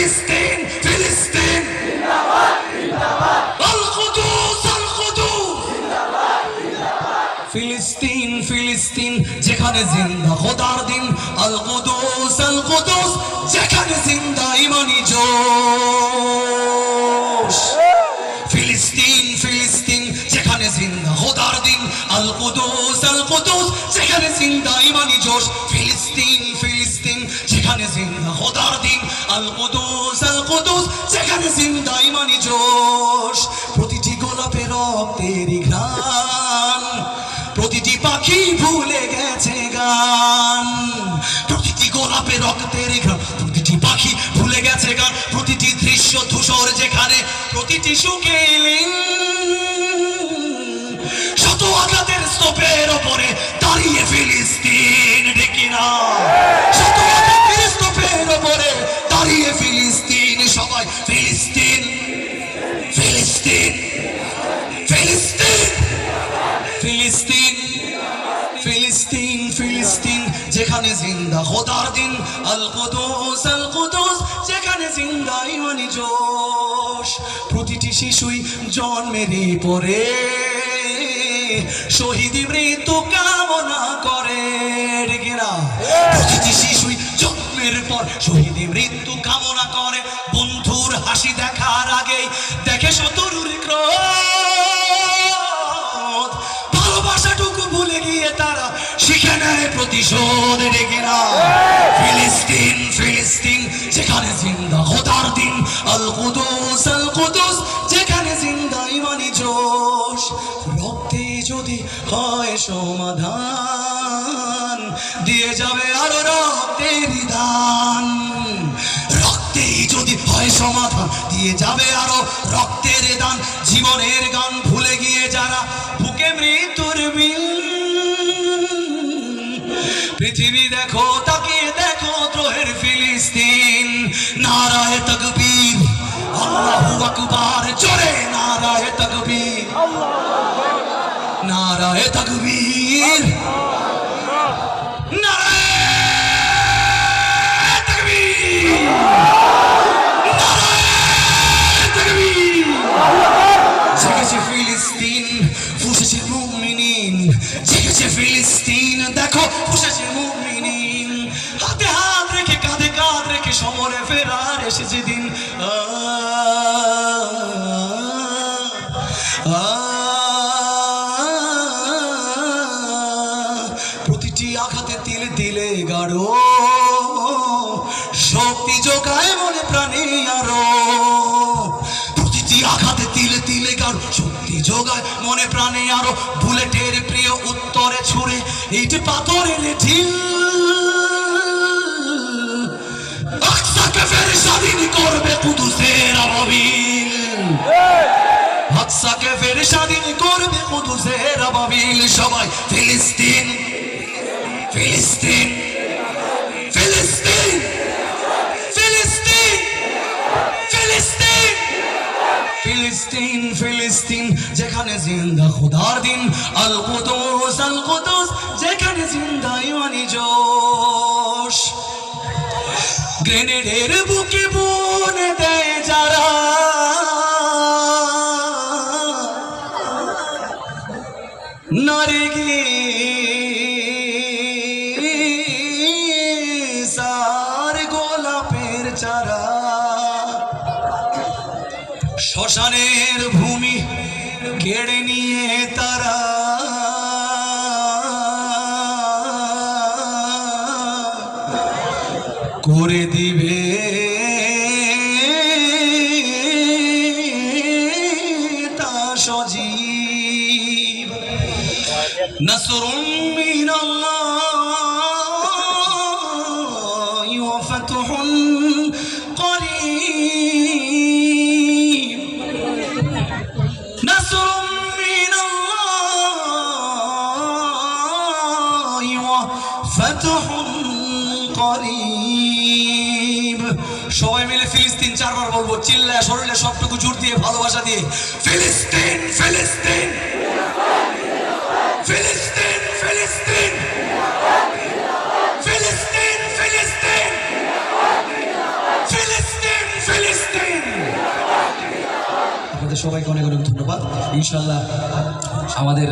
ফিলিস্তিন ফিলিস্তিন আল কুদুস আল কুদুস ফিলিস্তিন ফিলিস্তিন যেখানে জিন্দা খোদার দিন আল কুদুস যেখানে জিন্দা ইমানি জোশ ফিলিস্তিন ফিলিস্তিন যেখানে জিন্দা খোদার দিন আল কুদুস যেখানে জিন্দা ইমানি জোশ ফিলিস্তিন ফিলিস্তিন যেখানে জিন্দা খোদার দিন আল কুদুস যেখানে জিন্দা ইমানি জোশ প্রতিটি গোলাপে রক্তের ঘ্রাণ প্রতিটি পাখি ভুলে গেছে গান প্রতিটি গোলাপে রক্তের ঘ্রাণ প্রতিটি পাখি ভুলে গেছে গান প্রতিটি দৃশ্য ধূসর যেখানে প্রতিটি সুখে শত আঘাতের স্তূপের ওপরে দাঁড়িয়ে ফিলিস্তিন ডেকে না শত আঘাতের স্তূপের ওপরে দাঁড়িয়ে ফিলিস্তিন সবাই ফিলিস্তিন ফিলিস্তিন ফিলিস্তিন ফিলিস্তিন ফিলিস্তিন ফিলিস্তিন যেখানে জিন্দা খোদার দিন আল কুদুস যেখানে জিন্দা ইমানি জোশ প্রতিটি শিশুই জন্মের পরে শহীদি মৃত্যু কামনা করে কিনা প্রতিটি শিশুই জন্মের পর শহীদি মৃত্যু কামনা করে বন্ধুর হাসি দেখার আগেই দেখে শত্রুর ক্রোধ ভালোবাসাটুকু ভুলে গিয়ে তারা শিখে নেয় প্রতিশোধ ডেকে না ফিলিস্তিন ফিলিস্তিন যেখানে জিন্দা খোদার দিন আল কুদুস যেখানে জিন্দা ইমানি জোশ রক্তে যদি হয় সমাধান দিয়ে যাবে আরো রক্তের দান রক্তে যদি হয় সমাধান দিয়ে যাবে আরো রক্তের দান জীবনের গান ভুলে গিয়ে যারা বুকে মৃত্যুর বিল পৃথিবী দেখো তাকিয়ে দেখো দ্রোহের ফিলিস্তিন নারায়ে তাকবীর আল্লাহু আকবার জোরে নারায়ে তাকবীর নারায়ে তাকবীর নারায়ে তাকবীর নারায়ে তাকবীর জেগেছে ফিলিস্তিন ফুঁসেছে মুমিনিন জেগেছে ফিলিস্তিন দেখো ফুঁসেছে মুমিনিন হাতে হাত রেখে কাঁধে কাঁধ রেখে সমরে ফেরার এসেছে দিন প্রতিটি আঘাতে তিলে তিলে গাঢ় শক্তি যোগায় মনে প্রাণে আরো প্রতিটি আঘাতে তিলে তিলে গাঢ় শক্তি যোগায় মনে প্রাণে আরো বুলেটের প্রিয় উত্তরে ছুড়ে ইট পাথরের ঢিল আকসাকে ফের স্বাধীন করবে কুদুসের আবাবিল আকসাকে ফের স্বাধীন করবে কুদুসের আবাবিল সবাই ফিলিস্তিন ফিলিস্তিন ফিলিস্তিন ফিলিস্তিন ফিলিস্তিন ফিলিস্তিন ফিলিস্তিন যেখানে জিন্দা খোদার দিন আল কুদুস যেখানে জিন্দা ইমানি জোশ গ্রেনেডের বুকে বনে দেয় যারা নারগিস আর গোলাপের চারা শ্মশানের ভূমি কেড়ে নিয়ে তারা করে দিবে তা সজীব নাসরুম মিনাল্লাহি ওয়া ফাতহুন করিব নাসরুম মিনাল্লাহি ওয়া ফাতহুন করিব সবাই মিলে ফিলিস্তিন চারবার বলবো চিল্লায় শরীরে সবটুকু জোর দিয়ে ভালোবাসা দিয়ে ফিলিস্তিন ফিলিস্তিন ফিলিস্তিন ফিলিস্তিন ফিলিস্তিন ফিলিস্তিন ফিলিস্তিন সবাইকে অনেক অনেক ধন্যবাদ। ইনশাল্লাহ আমাদের